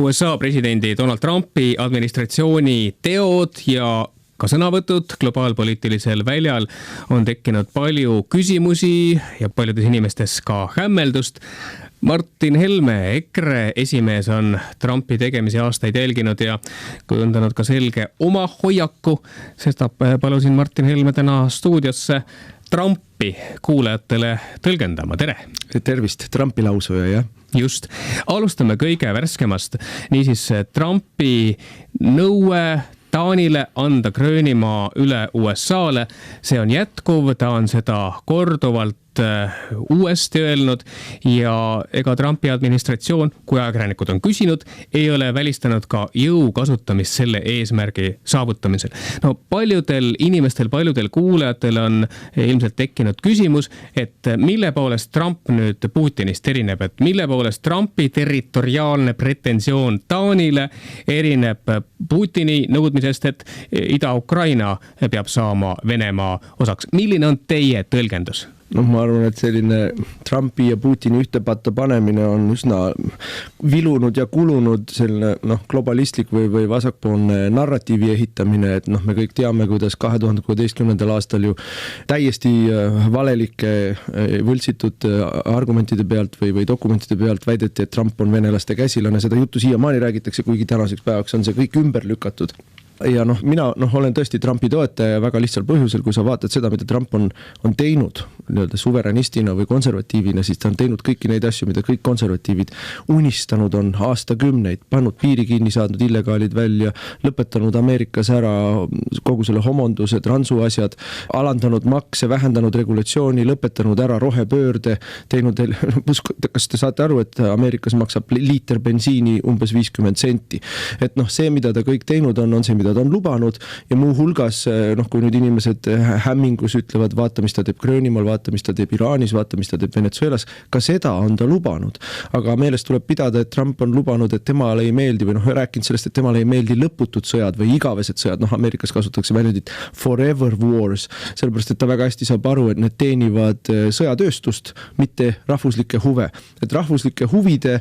USA presidendi Donald Trumpi administratsiooni teod ja ka sõnavõtud globaalpoliitilisel väljal on tekkinud palju küsimusi ja paljudes inimestes ka hämmeldust. Martin Helme, EKRE esimees, on Trumpi tegemisi aastaid jälginud ja kujundanud ka selge oma hoiaku. Sestap palusin Martin Helme täna stuudiosse Trumpi kuulajatele tõlgendama. Tere! Tervist, Trumpi lausuja, jah? Just. Alustame kõige värskemast. Niisiis, Trumpi nõue Taanile anda Gröönimaa üle USA-le. See on jätkuv, ta on seda korduvalt uuesti öelnud ja ega Trumpi administratsioon, kui ajakirjanikud on küsinud, ei ole välistanud ka jõu kasutamist selle eesmärgi saavutamisel. No paljudel inimestel, paljudel kuulajatel on ilmselt tekkinud küsimus, et mille poolest Trump nüüd Putinist erineb, et mille poolest Trumpi territoriaalne pretensioon Taanile erineb Putini nõudmisest, et Ida-Ukraina peab saama Venemaa osaks. Milline on teie tõlgendus? No ma arvan, et selline Trumpi ja Putini ühte patta panemine on üsna vilunud ja kulunud selline globalistlik või vasakpoolne narratiivi ehitamine, et me kõik teame, kuidas 2016. aastal ju täiesti valelike võltsitud argumentide pealt või dokumentide pealt väideti, et Trump on venelaste käsilane. Seda juttu siiamaani räägitakse, kuigi tänaseks päevaks on see kõik ümber lükatud. Ja mina olen tõesti Trumpi toetaja väga lihtsal põhjusel, kui sa vaatad seda, mida Trump on teinud suveränistina või konservatiivina, siis ta on teinud kõiki neid asju, mida kõik konservatiivid unistanud on aastakümneid, pannud piiri kinni, saadnud illegaalid välja, lõpetanud Ameerikas ära kogu selle homonduse, transu asjad, alandanud makse, vähendanud regulatsiooni, lõpetanud ära rohepöörde, teinud, kas te saate aru, et Ameerikas maksab liiter bensiini umbes 50 senti. Et see, mida ta kõik teinud on see, mida ta on lubanud ja muu hulgas, kui nüüd inimesed hämmingus ütlevad, vaata, mis ta teeb Gröönimaal, vaata, mis ta teeb Iraanis, vaata, mis ta teeb Venezuelas, ka seda on ta lubanud. Aga meelest tuleb pidada, et Trump on lubanud, et temale ei meeldi või rääkinud sellest, et temale ei meeldi lõputud sõjad või igavesed sõjad. Ameerikas kasutatakse väljendit forever wars, sellepärast, et ta väga hästi saab aru, et need teenivad sõjatööstust, mitte rahvuslikke huve. Et rahvuslike huvide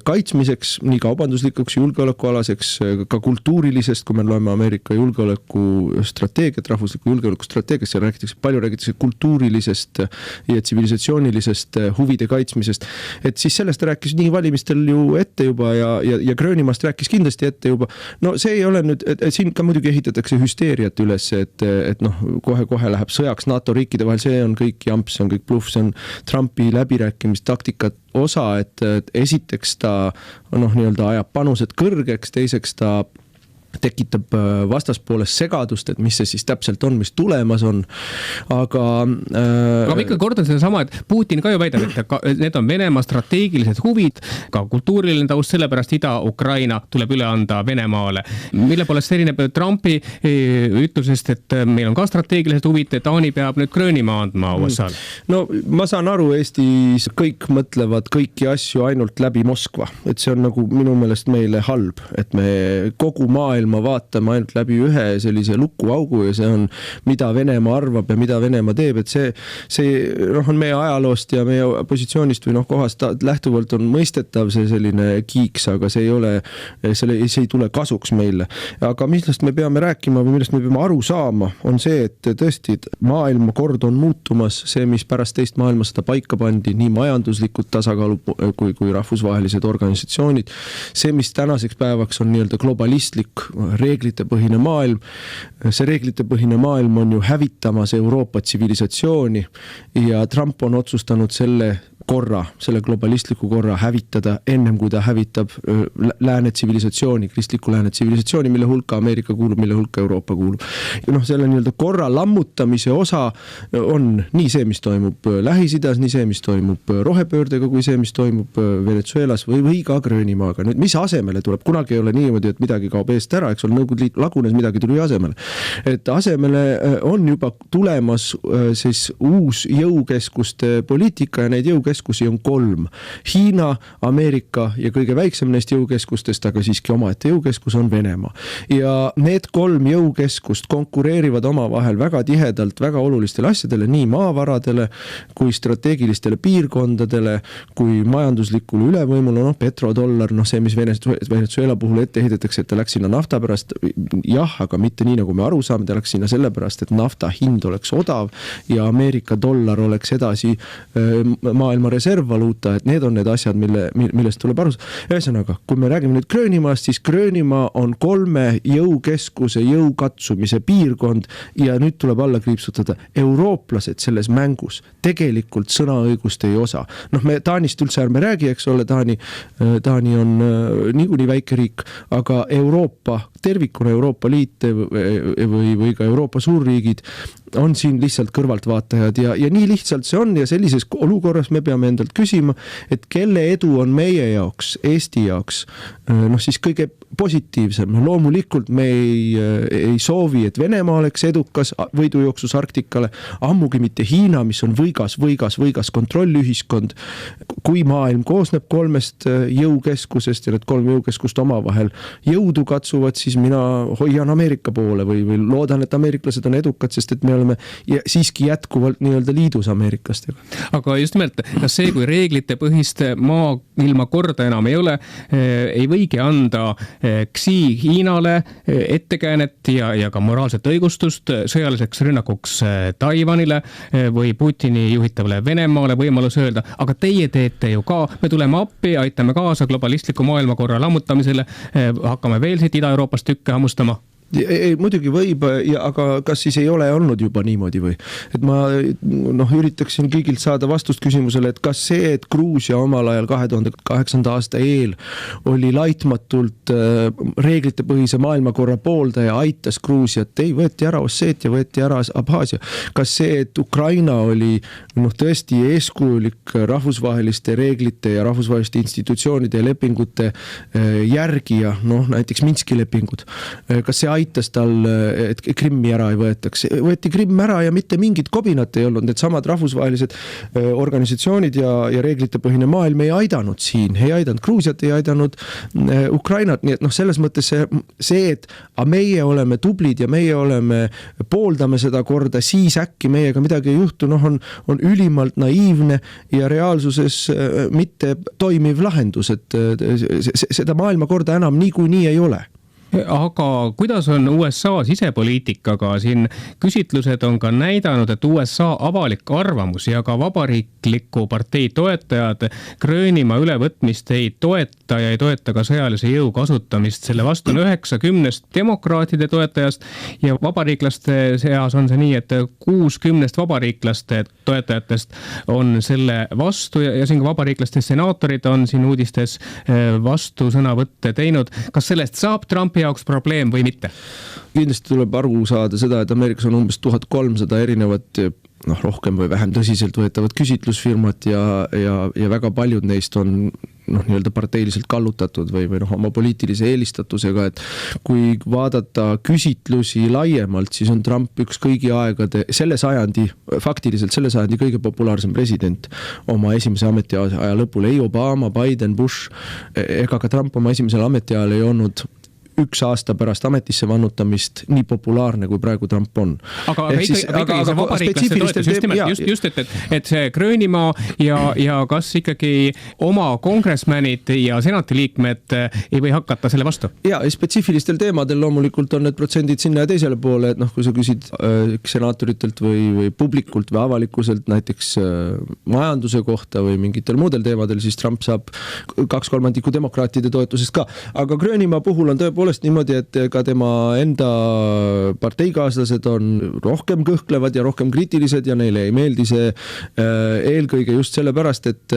kaitsmiseks, nii kaubanduslikuks, julgeolekualaseks, ka kultuurilisest, kui me loeme Ameerika julgeolekustrateegiat, rahvusliku julgeolekustrateegiast, seal palju räägitakse kultuurilisest ja tsivilisatsioonilisest huvide kaitsmisest. Et siis sellest rääkis nii valimistel ju ette juba ja Gröönimaast rääkis kindlasti ette juba. No see ei ole nüüd, et siin ka muidugi ehitatakse hüsteeriat üles, et kohe läheb sõjaks NATO riikide vahel, see on kõik jamps, see on kõik bluff, see on Trumpi läbirääkimistaktikat osa, et esiteks ta ajab panused kõrgeks, teiseks ta tekitab vastaspooles segadust, et mis see siis täpselt on, mis tulemas on. Aga ma ikka kordan seda sama, et Putin ka ju väidab, et need on Venemaa strateegilised huvid, ka kultuuriline taust, sellepärast Ida-Ukraina tuleb üle anda Venemaale. Mille poolest erineb Trumpi ütlusest, et meil on ka strateegilised huvid, et Taani peab nüüd Gröönimaa andma USA-le? No ma saan aru, Eestis kõik mõtlevad kõiki asju ainult läbi Moskva, et see on minu meelest meile halb, et me kogu maailma vaatame ainult läbi ühe sellise lukuaugu ja see on, mida Venemaa arvab ja mida Venemaa teeb, et see on meie ajaloost ja meie positsioonist või kohast lähtuvalt on mõistetav see selline kiiks, aga see ei tule kasuks meile. Aga millest me peame rääkima või millest me peame aru saama, on see, et tõesti maailmakord on muutumas, see, mis pärast teist maailmasõda paika pandi, nii majanduslikud tasakaalu kui rahvusvahelised organisatsioonid, see, mis tänaseks päevaks on nii-öelda globalistlik reeglitepõhine maailm. See reeglitepõhine maailm on ju hävitamas Euroopa tsivilisatsiooni ja Trump on otsustanud selle globalistliku korra hävitada ennem, kui ta hävitab lääne tsivilisatsiooni, kristliku lääne tsivilisatsiooni, mille hulka Ameerika kuulub, mille hulka Euroopa kuulub. Ja selle nii-öelda korra lammutamise osa on nii see, mis toimub Lähis-Idas, nii see, mis toimub rohepöördega, kui see, mis toimub Venezuelas või ka Gröönimaaga. Nüüd, mis asemele tuleb? Kunagi ei ole niimoodi, et midagi kaob eest ära, eks ole, Nõukogude Liit lagunes, midagi tuli asemele. Et asemele on juba tulemas siis uus jõukeskuste poliitika ja neid jõukeskuste jõukeskusi on 3. Hiina, Ameerika ja kõige väiksem neist jõukeskustest, aga siiski omaette jõukeskus on Venemaa. Ja need 3 jõukeskust konkureerivad omavahel väga tihedalt väga olulistele asjadele, nii maavaradele kui strateegilistele piirkondadele, kui majanduslikule ülevõimule, petrodollar, see, mis Venezuela puhul ette heidetakse, et ta läks sinna nafta pärast, jah, aga mitte nii, nagu me aru saame, ta läks sinna sellepärast, et nafta hind oleks odav ja Ameerika dollar oleks edasi maailma reservvaluuta, et need on need asjad, millest tuleb aru saada. Ühesõnaga, kui me räägime nüüd Gröönimaast, siis Gröönimaa on 3 jõukeskuse jõukatsumise piirkond ja nüüd tuleb alla kriipsutada eurooplased selles mängus tegelikult sõnaõigust ei osa. Me Taanist üldse ärme räägi, eks ole, Taani on niikuinii väike riik, aga Euroopa, tervikuna Euroopa Liit või ka Euroopa suurriigid on siin lihtsalt kõrvaltvaatajad ja nii lihtsalt see on ja sellises olukorras me peame endalt küsima, et kelle edu on meie jaoks, Eesti jaoks, siis kõige positiivsem. Loomulikult me ei soovi, et Venemaa oleks edukas võidujooksus Arktikale, ammugi mitte Hiina, mis on võigas kontrollühiskond. Kui maailm koosneb 3 jõukeskusest ja need 3 jõukeskust omavahel jõudu katsuvad, siis mina hoian Ameerika poole või loodan, et ameeriklased on edukad, sest et me oleme siiski jätkuvalt nii-öelda liidus ameeriklastega. Aga just nimelt, kas see, kui reeglite põhist maailma korda enam ei ole, ei võigi anda Xi Hiinale ettekäänet ja ka moraalset õigustust sõjaliseks rünnakuks Taiwanile või Putini juhitavale Venemaale võimalus öelda, aga teie teete ju ka, me tuleme appi, aitame kaasa globalistliku maailmakorra lammutamisele, hakkame veel siit Ida-Euroopast tükke hammustama. Ei, muidugi võib, aga kas siis ei ole olnud juba niimoodi või? Et ma üritaksin kõigilt saada vastust küsimusele, et kas see, et Gruusia omal ajal 2008. aasta eel oli laitmatult reeglite põhise maailmakorra pooldaja, aitas Gruusiat, võeti ära Osseetia, võeti ära Abhaasia. Kas see, et Ukraina oli tõesti eeskujulik rahvusvaheliste reeglite ja rahvusvaheliste institutsioonide ja lepingute järgija, näiteks Minski lepingud, kas see aitas tal, et Krimmi ära ei võetaks. Võeti Krimm ära ja mitte mingit kobinat ei olnud. Need samad rahvusvahelised organisatsioonid ja reeglite põhine maailm ei aidanud siin. Ei aidanud Gruusiat, ei aidanud Ukrainat. Nii et selles mõttes see, et meie oleme tublid ja meie pooldame seda korda, siis äkki meiega midagi ei juhtu, on ülimalt naiivne ja reaalsuses mitte toimiv lahendus, et seda maailmakorda enam niikuinii ei ole. Aga kuidas on USA sisepoliitikaga? Siin küsitlused on ka näidanud, et USA avalik arvamus ja ka vabariikliku partei toetajad Gröönimaa ülevõtmist ei toeta ja ei toeta ka sõjalise jõu kasutamist. Selle vastu on 90 demokraatide toetajast ja vabariiklaste seas on see nii, et 60 vabariiklaste toetajatest on selle vastu ja siin ka vabariiklaste senaatorid on siin uudistes vastu sõnavõtte teinud. Kas sellest saab Trumpi jaoks probleem või mitte? Kindlasti tuleb aru saada seda, et Ameerikas on umbes 1300 erinevat rohkem või vähem tõsiselt võetavat küsitlusfirmat ja väga paljud neist on nii-öelda parteiliselt kallutatud või oma poliitilise eelistatusega, et kui vaadata küsitlusi laiemalt, siis on Trump üks kõigi aegade, faktiliselt selle sajandi kõige populaarsem president oma esimese ametiaja lõpul. Ei Obama, Biden, Bush ega ka Trump oma esimesel ametiajal ei olnud 1 aasta pärast ametisse vannutamist nii populaarne, kui praegu Trump on. Aga ikkagi see vabariiklaste toetus, just et see Gröönimaa ja kas ikkagi oma kongressmanid ja senati liikmed ei või hakata selle vastu? Ja spetsiifilistel teemadel loomulikult on need protsendid sinna ja teisele poole, et kui sa küsid senaatoritelt või publikult või avalikkuselt näiteks majanduse kohta või mingitel muudel teemadel, siis Trump saab 2/3 demokraatide toetusest ka. Aga Gröönimaa puhul on tõepoolest niimoodi, et ka tema enda parteikaaslased on rohkem kõhklevad ja rohkem kriitilised ja neile ei meeldi see eelkõige just sellepärast, et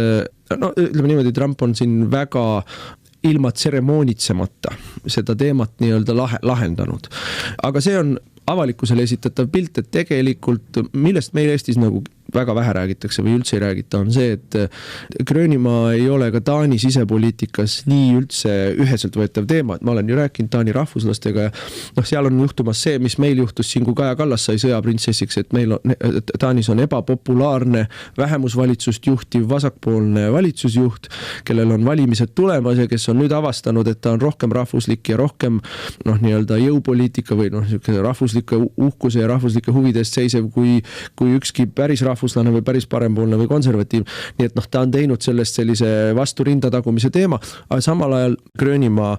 ütleme niimoodi, Trump on siin väga ilma tseremoonitsemata seda teemat nii-öelda lahendanud. Aga see on avalikkusele esitatav pilt, et tegelikult millest meil Eestis väga vähe räägitakse või üldse ei räägita, on see, et Gröönimaa ei ole ka Taani sisepoliitikas nii üldse üheselt võetav teema, et ma olen ju rääkinud Taani rahvuslastega ja seal on juhtumas see, mis meil juhtus siin, kui Kaja Kallas sai sõjaprintsessiks, et meil on, Taanis on ebapopulaarne vähemusvalitsust juhtiv vasakpoolne valitsusjuht, kellel on valimised tulemas ja kes on nüüd avastanud, et ta on rohkem rahvuslik ja rohkem nii-öelda jõupoliitika või rahvuslike uhkuse ja rahvuslike huvidest seisev kui ükski päris rahvuslane või päris parempoolne või konservatiiv. Nii et ta on teinud sellest sellise vasturinda tagumise teema, aga samal ajal Gröönimaa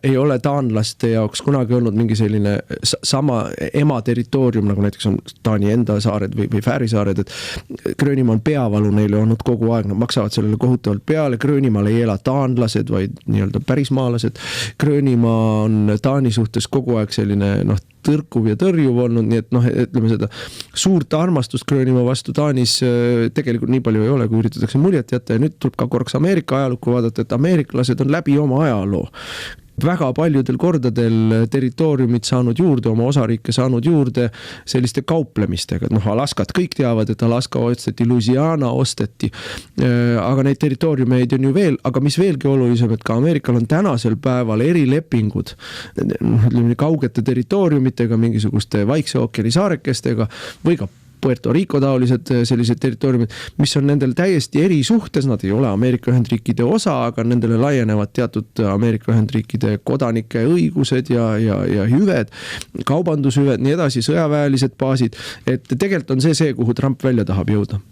ei ole taanlaste jaoks kunagi olnud mingi selline sama ema territoorium, nagu näiteks on Taani enda saared või Fääri saared, et Gröönimaa on peavalu neile olnud kogu aeg, nad maksavad sellele kohutavalt peale, Gröönimaal ei ela taanlased, vaid nii-öelda pärismaalased. Gröönimaa on Taani suhtes kogu aeg selline tõrkuv ja tõrjuv olnud, nii et ütleme seda suurt armastust Gröönimaa vastu Taanis tegelikult nii palju ei ole, kui üritatakse muljet jätta ja nüüd tuleb ka korraks Ameerika ajalukku vaadata, et ameeriklased on läbi oma ajaloo väga paljudel kordadel territooriumid saanud juurde, oma osariike saanud juurde selliste kauplemistega, et Alaskat kõik teavad, et Alaska osteti, Louisiana osteti, aga neid territooriumeid on ju veel, aga mis veelgi olulisem, et ka Ameerikal on tänasel päeval erilepingud kaugete territooriumitega, mingisuguste Vaikse ookeani saarekestega või ka Puerto Rico taolised sellised territooriumid, mis on nendel täiesti eri suhtes, nad ei ole Ameerika Ühendriikide osa, aga nendele laienevad teatud Ameerika Ühendriikide kodanike õigused ja hüved, kaubandushüved, nii edasi, sõjaväelised baasid, et tegelikult on see, kuhu Trump välja tahab jõuda.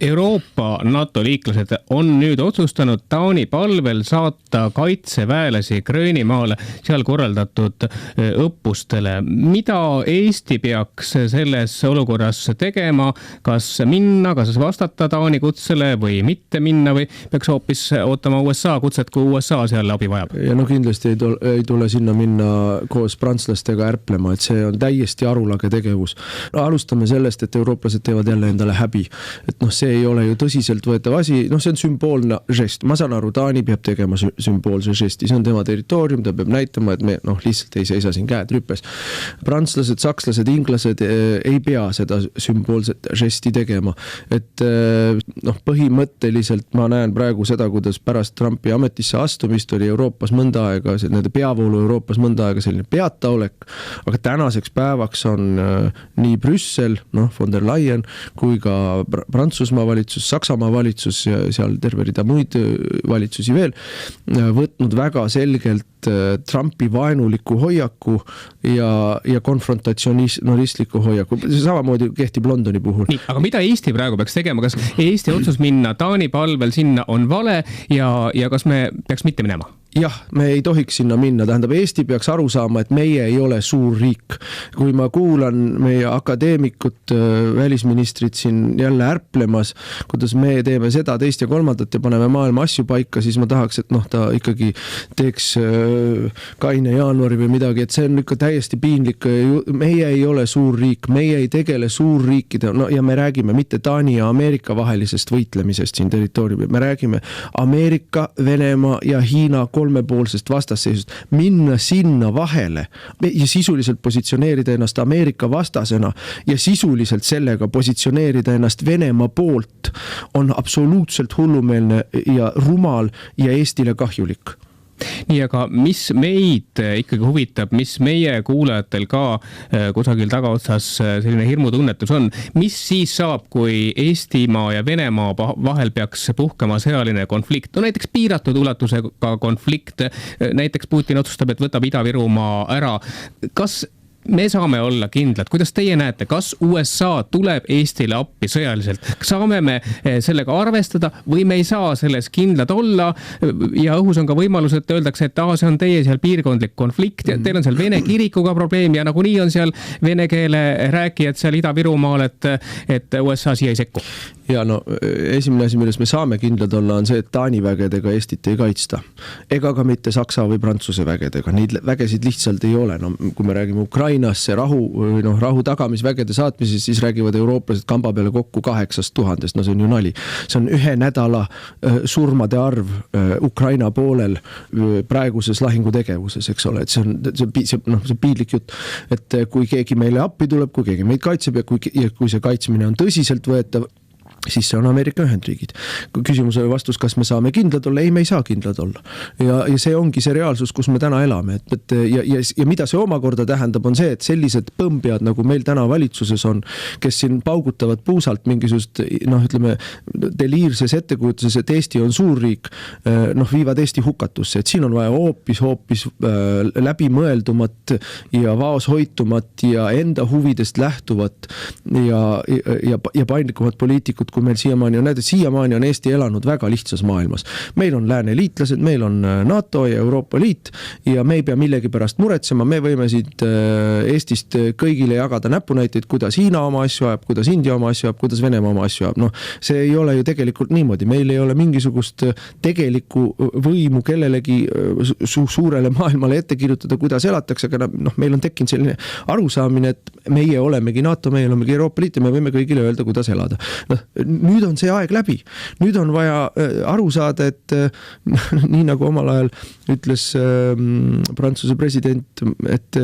Euroopa NATO liiklased on nüüd otsustanud Taani palvel saata kaitseväelasi Gröönimaale seal korraldatud õppustele. Mida Eesti peaks selles olukorras tegema? Kas minna, kas vastata Taani kutsele või mitte minna või peaks hoopis ootama USA kutset, kui USA seal abi vajab? Ja kindlasti ei tule sinna minna koos prantslastega ärplema, et see on täiesti arulage tegevus. Alustame sellest, et eurooplased teevad jälle endale häbi. Et see ei ole ju tõsiselt võetav asi, see on sümboolne žest. Ma saan aru, Taani peab tegema sümboolse žesti, see on tema territoorium, ta peab näitama, et me lihtsalt ei seisa siin käed rüppes. Prantslased, sakslased, inglased ei pea seda sümboolset žesti tegema. Et põhimõtteliselt ma näen praegu seda, kuidas pärast Trumpi ametisse astumist oli Euroopas mõnda aega, nende peavoolu Euroopas mõnda aega selline peataolek, aga tänaseks päevaks on nii Brüssel, von der Leyen, kui ka Prantsusmaa valitsus, Saksamaa valitsus ja seal terve rida muid valitsusi veel võtnud väga selgelt Trumpi vaenuliku hoiaku ja konfrontatsionistliku hoiaku. Samamoodi kehtib Londoni puhul. Nii, aga mida Eesti praegu peaks tegema? Kas Eesti otsus minna Taani palvel sinna on vale ja kas me peaks mitte minema? Jah, me ei tohiks sinna minna, tähendab Eesti peaks aru saama, et meie ei ole suur riik. Kui ma kuulan meie akadeemikut, välisministrit siin jälle ärplemas, kuidas me teeme seda, teist ja kolmandat ja paneme maailma asju paika, siis ma tahaks, et ta ikkagi teeks kaine jaanuari või midagi, et see on ikka täiesti piinlik. Meie ei ole suur riik, meie ei tegele suurriikide, ja me räägime mitte Taani ja Ameerika vahelisest võitlemisest siin territooriumil, me räägime Ameerika, Venemaa ja Hiina kolmepoolsest vastasseisust, minna sinna vahele ja sisuliselt positsioneerida ennast Ameerika vastasena ja sisuliselt sellega positsioneerida ennast Venemaa poolt on absoluutselt hullumeelne ja rumal ja Eestile kahjulik. Nii, aga mis meid ikkagi huvitab, mis meie kuulajatel ka kusagil tagaotsas selline hirmutunnetus on, mis siis saab, kui Eestimaa ja Venemaa vahel peaks puhkema sõjaline konflikt, näiteks piiratud ulatusega konflikt, näiteks Putin otsustab, et võtab Ida-Virumaa ära, kas me saame olla kindlad, kuidas teie näete, kas USA tuleb Eestile appi sõjaliselt, saame me sellega arvestada või me ei saa selles kindlad olla ja õhus on ka võimalus, et öeldakse, et see on teie seal piirkondlik konflikt ja teil on seal vene kirikuga probleem ja nagunii on seal vene keele rääkijad seal Ida-Virumaal, et USA siia ei sekku. Ja esimene asi, milles me saame kindlad olla, on see, et Taani vägedega Eestit ei kaitsta. Ega ka mitte Saksa või Prantsuse vägedega. Neid vägesid lihtsalt ei ole. Kui me räägime Ukraina Ukrainasse rahu tagamisvägede saatmises, siis räägivad eurooplased kamba peale kokku 8000, no see on ju nali. See on 1 nädala surmade arv Ukraina poolel praeguses lahingutegevuses, eks ole, et see on piinlik jutt, et kui keegi meile appi tuleb, kui keegi meid kaitseb ja kui see kaitsmine on tõsiselt võetav, siis see on Ameerika Ühendriigid. Küsimusele vastus, kas me saame kindlad olla? Ei, me ei saa kindlad olla. Ja see ongi see reaalsus, kus me täna elame. Ja mida see omakorda tähendab, on see, et sellised põmbjad, nagu meil täna valitsuses on, kes siin paugutavad puusalt mingisugust, ütleme, deliirses ettekujutuses, et Eesti on suurriik, viivad Eesti hukatusse. Et siin on vaja hoopis läbimõeldumat ja vaoshoitumat ja enda huvidest lähtuvat ja paindlikumat poliitikut, kui meil siiamaani on Eesti elanud väga lihtsas maailmas. Meil on lääne liitlased, meil on NATO ja Euroopa Liit ja me ei pea millegi pärast muretsema, me võime siit Eestist kõigile jagada näpunäiteid, kuidas Hiina oma asju ajab, kuidas India oma asju ajab, kuidas Venemaa oma asju ajab. See ei ole ju tegelikult niimoodi, meil ei ole mingisugust tegelikku võimu kellelegi suurele maailmale ette kirjutada, kuidas elatakse, aga meil on tekkinud selline arusaamine, et meie olemegi NATO, meie olemegi Euroopa Liit ja me võime kõigile öelda, kuidas elada. Nüüd on see aeg läbi. Nüüd on vaja aru saada, et nii nagu omal ajal ütles Prantsuse president, et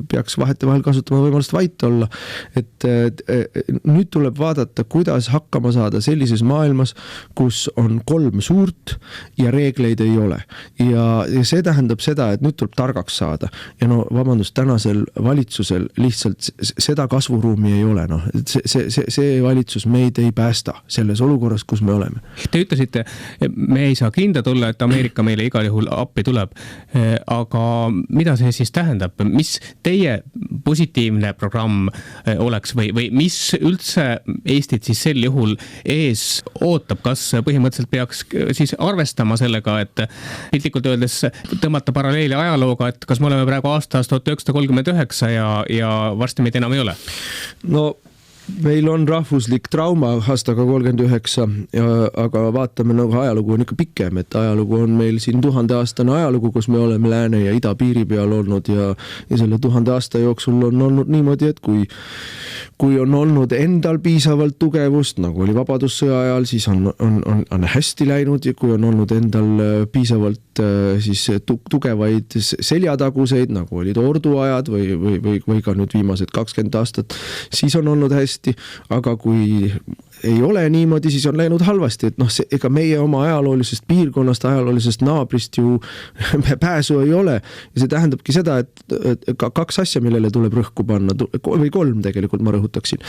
peaks vahetevahel kasutama võimalust vait olla. Et nüüd tuleb vaadata, kuidas hakkama saada sellises maailmas, kus on 3 suurt ja reegleid ei ole. Ja see tähendab seda, et nüüd tuleb targaks saada. Ja vabandust, tänasel valitsusel lihtsalt seda kasvuruumi ei ole. See valitsus meid ei päästa selles olukorras, kus me oleme. Te ütlesite, me ei saa kindlad olla, et Ameerika meile igal juhul appi tuleb. Aga mida see siis tähendab? Mis teie positiivne programm oleks või mis üldse Eestit siis sel juhul ees ootab? Kas põhimõtteliselt peaks siis arvestama sellega, et piltlikult öeldes tõmmata paralleeli ajalooga, et kas me oleme praegu aastast 1939 ja varsti meid enam ei ole? Meil on rahvuslik trauma aastaga 39, aga vaatame, ajalugu on ikka pikem, et ajalugu on meil siin 1000-aastane ajalugu, kus me oleme lääne ja ida piiri peal olnud ja selle 1000 aasta jooksul on olnud niimoodi, et kui on olnud endal piisavalt tugevust, nagu oli vabadussõja ajal, siis on hästi läinud ja kui on olnud endal piisavalt siis tugevaid seljataguseid, nagu olid orduajad või ka nüüd viimased 20 aastat, siis on olnud hästi. Aga kui ei ole niimoodi, siis on läinud halvasti, et ega meie oma ajaloolisest piirkonnast, ajaloolisest naabrist ju pääsu ei ole. Ja see tähendabki seda, et 2 asja, millele tuleb rõhku panna, või 3 tegelikult ma rõhutaksin.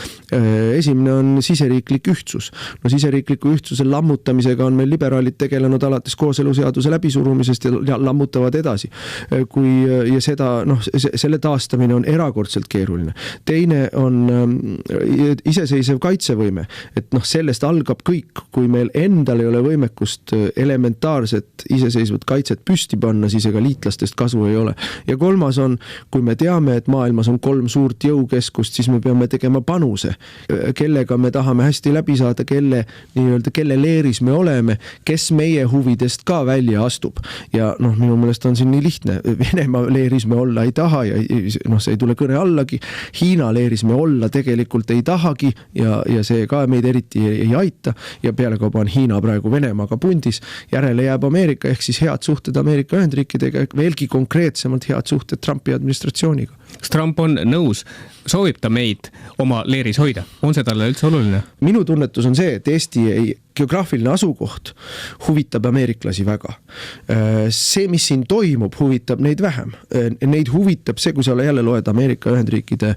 Esimene on siseriiklik ühtsus. Siseriikliku ühtsuse lammutamisega on meil liberaalid tegelenud alates kooseluseaduse läbisurumisest ja lammutavad edasi. Ja selle taastamine on erakordselt keeruline. Teine on iseseisev kaitsevõime, et sellest algab kõik, kui meil endal ei ole võimekust elementaarset iseseisvat kaitset püsti panna, siis ega liitlastest kasu ei ole. Ja 3 on, kui me teame, et maailmas on 3 suurt jõukeskust, siis me peame tegema panuse, kellega me tahame hästi läbi saada, kelle leeris me oleme, kes meie huvidest ka välja astub. Ja minu meelest on siin nii lihtne. Venemaa leeris me olla ei taha ja see ei tule kõne allagi. Hiina leeris me olla tegelikult ei tahagi ja see ka meid eriti ei aita ja pealekauba on Hiina praegu Venemaaga pundis. Järele jääb Ameerika ehk siis head suhted Ameerika Ühendriikidega, veelgi konkreetsemalt head suhted Trumpi administratsiooniga. Kas Trump on nõus, soovib ta meid oma leeris hoida? On see talle üldse oluline? Minu tunnetus on see, et Eesti geograafiline asukoht huvitab ameeriklasi väga. See, mis siin toimub, huvitab neid vähem. Neid huvitab see, kui sa jälle loed Ameerika Ühendriikide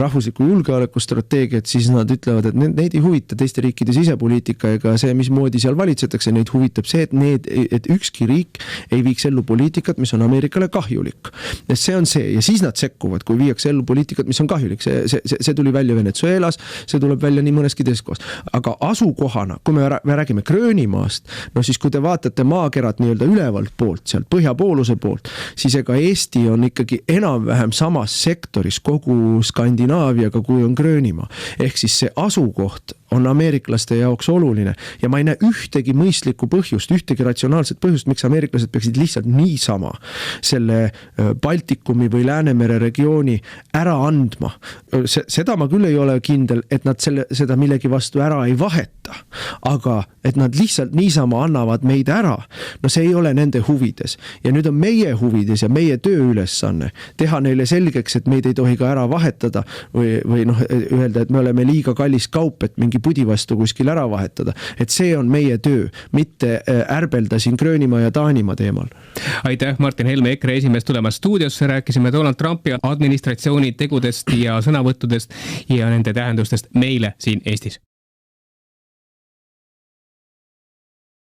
rahvusliku julgeolekustrateegiat, siis nad ütlevad, et neid ei huvita teiste riikide sisepoliitika ega see, mismoodi seal valitsetakse, neid huvitab see, et ükski riik ei viiks ellu poliitikat, mis on Ameerikale kahjulik. See on see ja siis nad sekkuvad, kui viiakse ellu poliitikat, mis on kahjulik. See tuli välja Venezuelas, see tuleb välja nii mõneski teeskohas. Aga asukohana, kui me räägime Gröönimaast, siis kui te vaatate maakerat nii-öelda ülevalt poolt, sealt põhjapooluse poolt, siis ega Eesti on ikkagi enam-vähem samas sektoris kogu Skandinaaviaga, kui on Gröönimaa. Ehk siis see asukoht on ameeriklaste jaoks oluline ja ma ei näe ühtegi mõistlikku põhjust, ühtegi ratsionaalset põhjust, miks ameeriklased peaksid lihtsalt niisama selle Baltikumi või Läänemere regiooni ära andma. Seda ma küll ei ole kindel, et nad seda millegi vastu ära ei vaheta, aga et nad lihtsalt niisama annavad meid ära, no see ei ole nende huvides. Ja nüüd on meie huvides ja meie tööülesanne teha neile selgeks, et meid ei tohi ka ära vahetada või noh, öelda, et me oleme liiga kallis kaup, et mingi pudi vastu kuskil ära vahetada. Et see on meie töö, mitte ärbelda siin Gröönimaa ja Taanimaa teemal. Aitäh, Martin Helme, EKRE esimees tulemast stuudiosse. Rääkisime Donald Trumpi administratsiooni tegudest ja sõnavõttudest ja nende tähendustest meile siin Eestis.